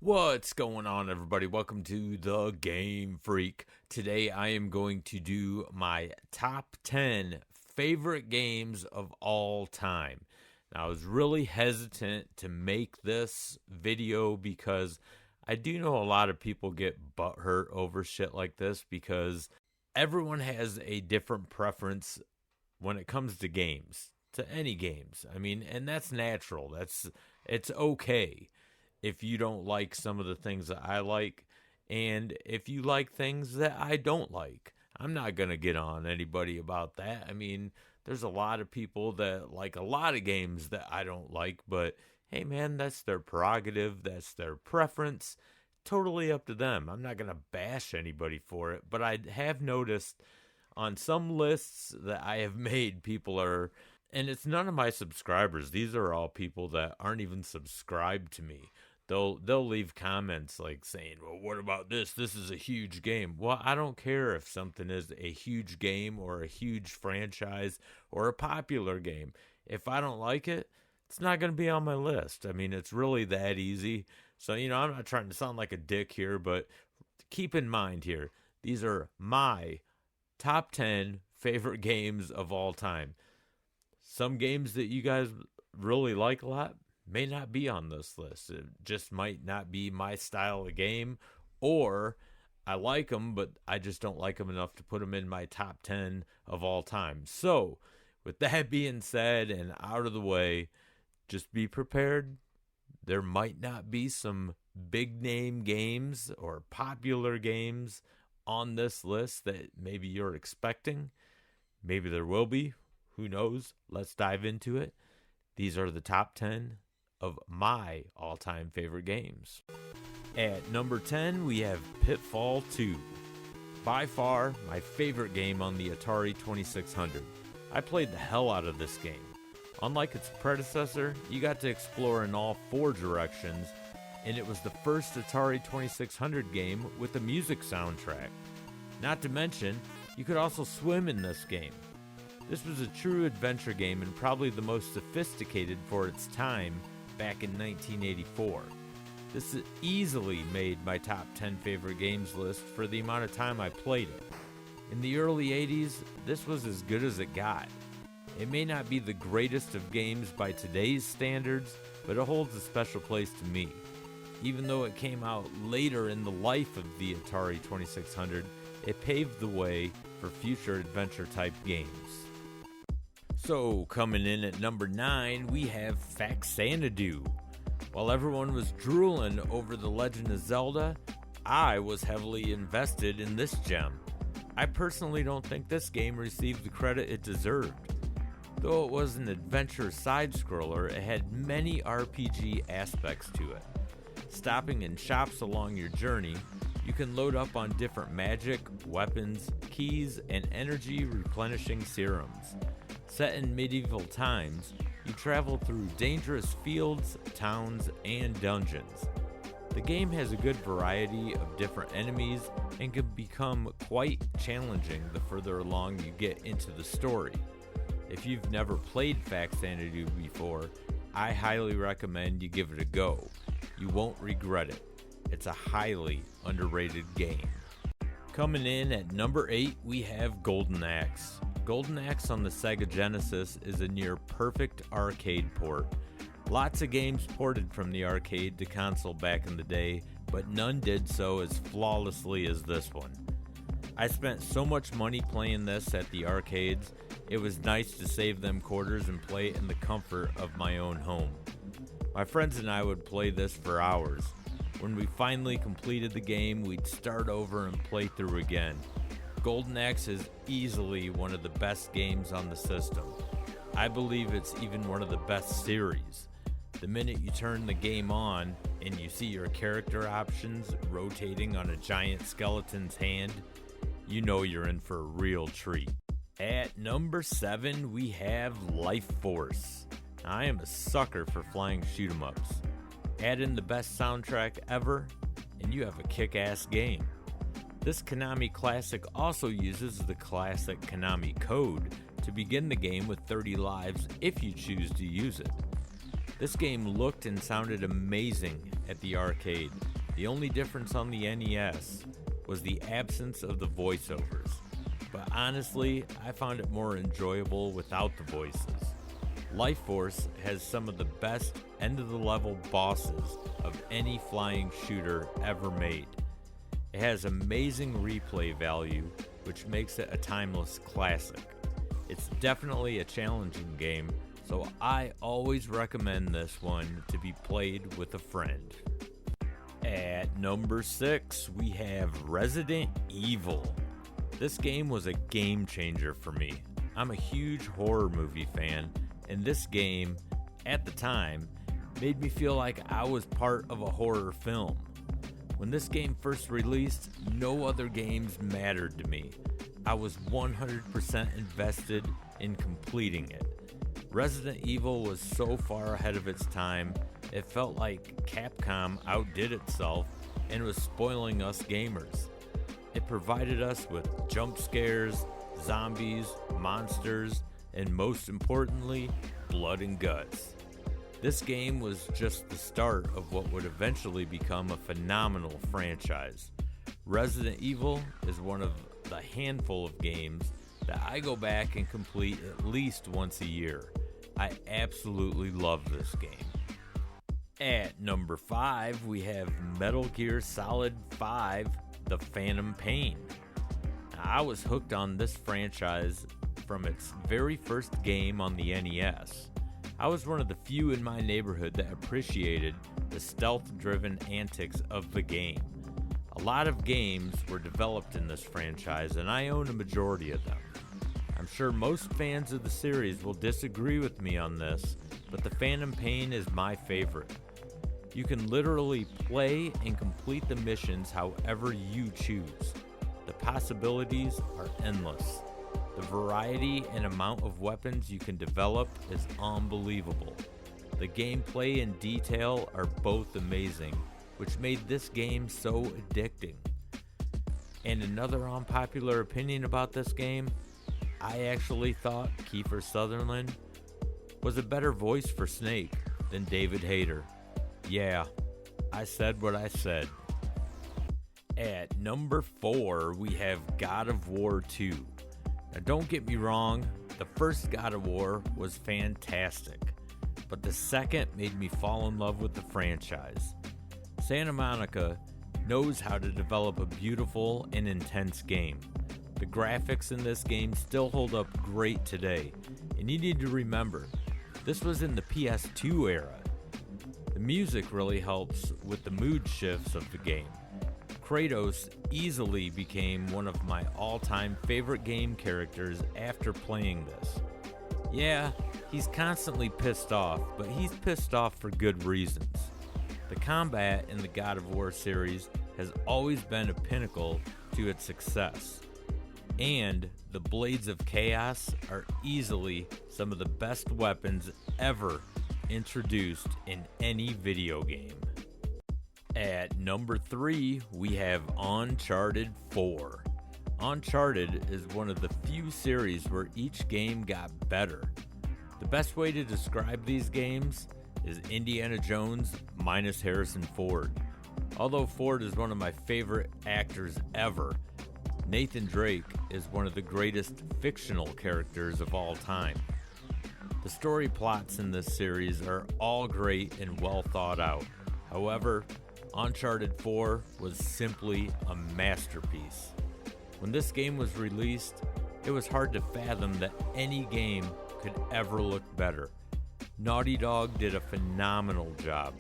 What's going on, everybody? Welcome to the GameFreak. Today I am going to do my top 10 favorite games of all time. Now, I was really hesitant to make this video because I do know a lot of people get butthurt over shit like this because everyone has a different preference when it comes to games, to any games. I mean, and that's natural. It's okay if you don't like some of the things that I like, and if you like things that I don't like. I'm not going to get on anybody about that. I mean, there's a lot of people that like a lot of games that I don't like, but hey man, that's their prerogative, that's their preference, totally up to them. I'm not going to bash anybody for it, but I have noticed on some lists that I have made, people are, and it's none of my subscribers, these are all people that aren't even subscribed to me. They'll leave comments like saying, well, what about this? This is a huge game. Well, I don't care if something is a huge game or a huge franchise or a popular game. If I don't like it, it's not going to be on my list. I mean, it's really that easy. So, I'm not trying to sound like a dick here, but keep in mind here, these are my top 10 favorite games of all time. Some games that you guys really like a lot may not be on this list. It just might not be my style of game, or I like them, but I just don't like them enough to put them in my top 10 of all time. So, with that being said and out of the way, just be prepared. There might not be some big name games or popular games on this list that maybe you're expecting. Maybe there will be. Who knows? Let's dive into it. These are the top 10 of my all-time favorite games. At number 10, we have Pitfall 2. By far, my favorite game on the Atari 2600. I played the hell out of this game. Unlike its predecessor, you got to explore in all four directions, and it was the first Atari 2600 game with a music soundtrack. Not to mention, you could also swim in this game. This was a true adventure game and probably the most sophisticated for its time back in 1984. This easily made my top 10 favorite games list for the amount of time I played it. In the early 80s, this was as good as it got. It may not be the greatest of games by today's standards, but it holds a special place to me. Even though it came out later in the life of the Atari 2600, it paved the way for future adventure-type games. So, coming in at number 9, we have Faxanadu. While everyone was drooling over The Legend of Zelda, I was heavily invested in this gem. I personally don't think this game received the credit it deserved. Though it was an adventure side-scroller, it had many RPG aspects to it. Stopping in shops along your journey, you can load up on different magic, weapons, keys, and energy replenishing serums. Set in medieval times, you travel through dangerous fields, towns, and dungeons. The game has a good variety of different enemies and can become quite challenging the further along you get into the story. If you've never played Faxanadu before, I highly recommend you give it a go. You won't regret it. It's a highly underrated game. Coming in at number 8, we have Golden Axe. Golden Axe on the Sega Genesis is a near perfect arcade port. Lots of games ported from the arcade to console back in the day, but none did so as flawlessly as this one. I spent so much money playing this at the arcades, it was nice to save them quarters and play it in the comfort of my own home. My friends and I would play this for hours. When we finally completed the game, we'd start over and play through again. Golden Axe is easily one of the best games on the system. I believe it's even one of the best series. The minute you turn the game on and you see your character options rotating on a giant skeleton's hand, you know you're in for a real treat. At number 7, we have Life Force. I am a sucker for flying shoot-em-ups. Add in the best soundtrack ever, and you have a kick-ass game. This Konami classic also uses the classic Konami code to begin the game with 30 lives if you choose to use it. This game looked and sounded amazing at the arcade, The only difference on the NES was the absence of the voiceovers, but honestly, I found it more enjoyable without the voices. Life Force has some of the best end-of-the-level bosses of any flying shooter ever made. It has amazing replay value, which makes it a timeless classic. It's definitely a challenging game, so I always recommend this one to be played with a friend. At number 6, we have Resident Evil. This game was a game changer for me. I'm a huge horror movie fan, and this game, at the time, made me feel like I was part of a horror film. When this game first released, no other games mattered to me. I was 100% invested in completing it. Resident Evil was so far ahead of its time, it felt like Capcom outdid itself and was spoiling us gamers. It provided us with jump scares, zombies, monsters, and most importantly, blood and guts. This game was just the start of what would eventually become a phenomenal franchise. Resident Evil is one of the handful of games that I go back and complete at least once a year. I absolutely love this game. At number 5, we have Metal Gear Solid 5, The Phantom Pain. Now, I was hooked on this franchise from its very first game on the NES. I was one of the few in my neighborhood that appreciated the stealth-driven antics of the game. A lot of games were developed in this franchise, and I own a majority of them. I'm sure most fans of the series will disagree with me on this, but The Phantom Pain is my favorite. You can literally play and complete the missions however you choose. The possibilities are endless. The variety and amount of weapons you can develop is unbelievable. The gameplay and detail are both amazing, which made this game so addicting. And another unpopular opinion about this game, I actually thought Kiefer Sutherland was a better voice for Snake than David Hayter. Yeah, I said what I said. At number 4, we have God of War 2. Now don't get me wrong, the first God of War was fantastic, but the second made me fall in love with the franchise. Santa Monica knows how to develop a beautiful and intense game. The graphics in this game still hold up great today, and you need to remember, this was in the PS2 era. The music really helps with the mood shifts of the game. Kratos easily became one of my all-time favorite game characters after playing this. Yeah, he's constantly pissed off, but he's pissed off for good reasons. The combat in the God of War series has always been a pinnacle to its success. And the Blades of Chaos are easily some of the best weapons ever introduced in any video game. At number 3, we have Uncharted 4. Uncharted is one of the few series where each game got better. The best way to describe these games is Indiana Jones minus Harrison Ford. Although Ford is one of my favorite actors ever, Nathan Drake is one of the greatest fictional characters of all time. The story plots in this series are all great and well thought out. However, Uncharted 4 was simply a masterpiece. When this game was released, it was hard to fathom that any game could ever look better. Naughty Dog did a phenomenal job.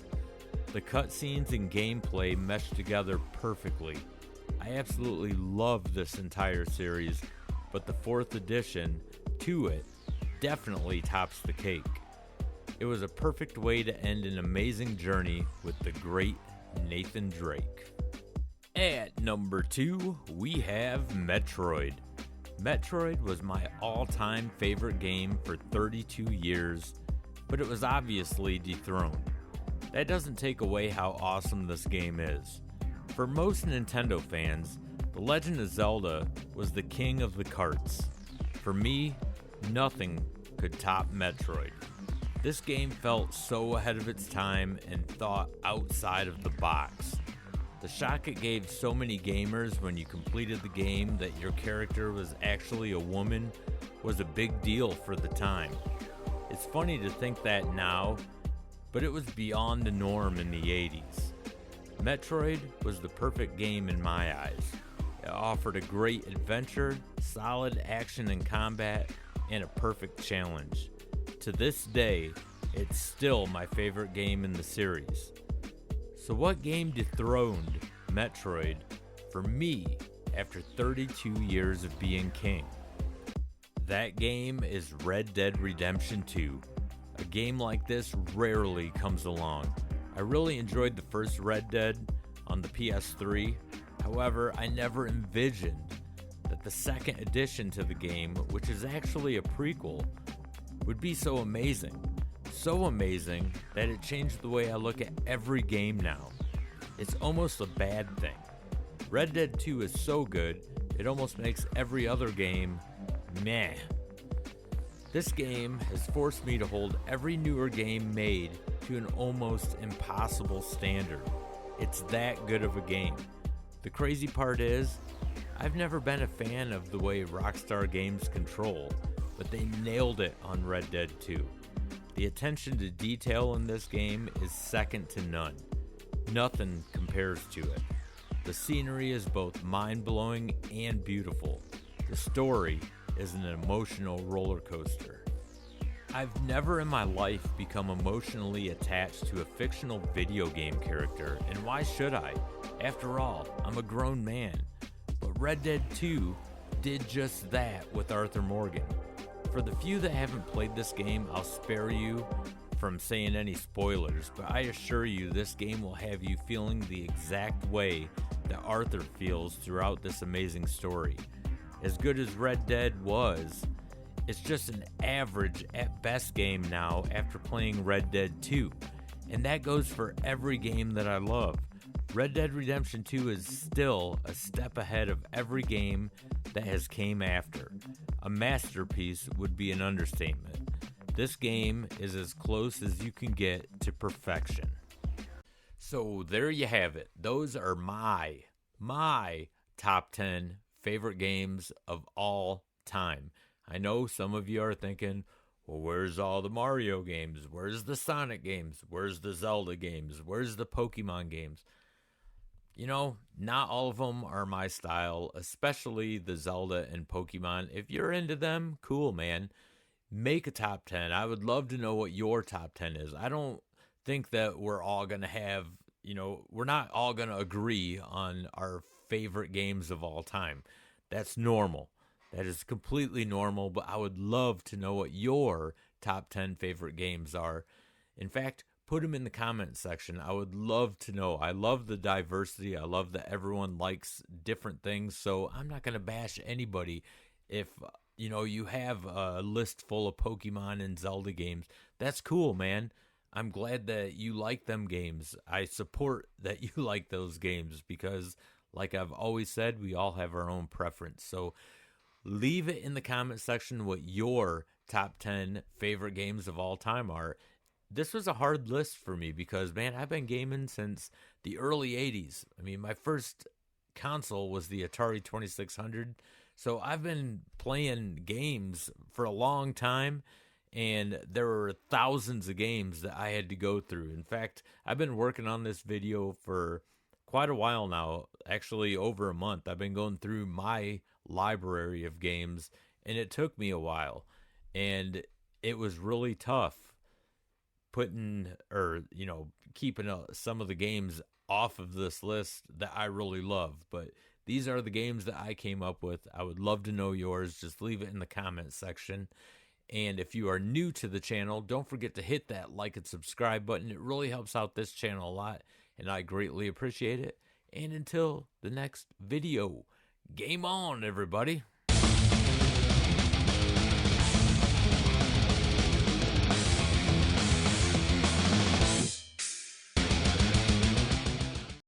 The cutscenes and gameplay meshed together perfectly. I absolutely love this entire series, but the 4th edition to it definitely tops the cake. It was a perfect way to end an amazing journey with the great Nathan Drake. At number 2, we have Metroid. Metroid was my all-time favorite game for 32 years, but it was obviously dethroned. That doesn't take away how awesome this game is. For most Nintendo fans, The Legend of Zelda was the king of the carts. For me, nothing could top Metroid. This game felt so ahead of its time and thought outside of the box. The shock it gave so many gamers when you completed the game that your character was actually a woman was a big deal for the time. It's funny to think that now, but it was beyond the norm in the 80s. Metroid was the perfect game in my eyes. It offered a great adventure, solid action and combat, and a perfect challenge. To this day, it's still my favorite game in the series. So what game dethroned Metroid for me after 32 years of being king? That game is Red Dead Redemption 2. A game like this rarely comes along. I really enjoyed the first Red Dead on the PS3. However, I never envisioned that the second edition to the game, which is actually a prequel, would be so amazing. So amazing that it changed the way I look at every game now. It's almost a bad thing. Red Dead 2 is so good, it almost makes every other game meh. This game has forced me to hold every newer game made to an almost impossible standard. It's that good of a game. The crazy part is, I've never been a fan of the way Rockstar Games control, but they nailed it on Red Dead 2. The attention to detail in this game is second to none. Nothing compares to it. The scenery is both mind-blowing and beautiful. The story is an emotional roller coaster. I've never in my life become emotionally attached to a fictional video game character, and why should I? After all, I'm a grown man. But Red Dead 2 did just that with Arthur Morgan. For the few that haven't played this game, I'll spare you from saying any spoilers, but I assure you this game will have you feeling the exact way that Arthur feels throughout this amazing story. As good as Red Dead was, it's just an average at best game now after playing Red Dead 2, and that goes for every game that I love. Red Dead Redemption 2 is still a step ahead of every game that has came after. A masterpiece would be an understatement. This game is as close as you can get to perfection. So there you have it. Those are my top 10 favorite games of all time. I know some of you are thinking, well, where's all the Mario games? Where's the Sonic games? Where's the Zelda games? Where's the Pokemon games? You know, not all of them are my style, especially the Zelda and Pokemon. If you're into them, cool, man. Make a top 10. I would love to know what your top 10 is. I don't think that we're all going to have, we're not all going to agree on our favorite games of all time. That's normal. That is completely normal, but I would love to know what your top 10 favorite games are. In fact, put them in the comment section. I would love to know. I love the diversity. I love that everyone likes different things. So I'm not going to bash anybody if, you have a list full of Pokemon and Zelda games. That's cool, man. I'm glad that you like them games. I support that you like those games because, like I've always said, we all have our own preference. So leave it in the comment section what your top 10 favorite games of all time are. This was a hard list for me because, man, I've been gaming since the early 80s. I mean, my first console was the Atari 2600. So I've been playing games for a long time, and there were thousands of games that I had to go through. In fact, I've been working on this video for quite a while now, actually over a month. I've been going through my library of games, and it took me a while, and it was really tough keeping some of the games off of this list that I really love. But these are the games that I came up with. I would love to know yours. Just leave it in the comment section. And if you are new to the channel, don't forget to hit that like and subscribe button. It really helps out this channel a lot, and I greatly appreciate it. And until the next video, game on, everybody.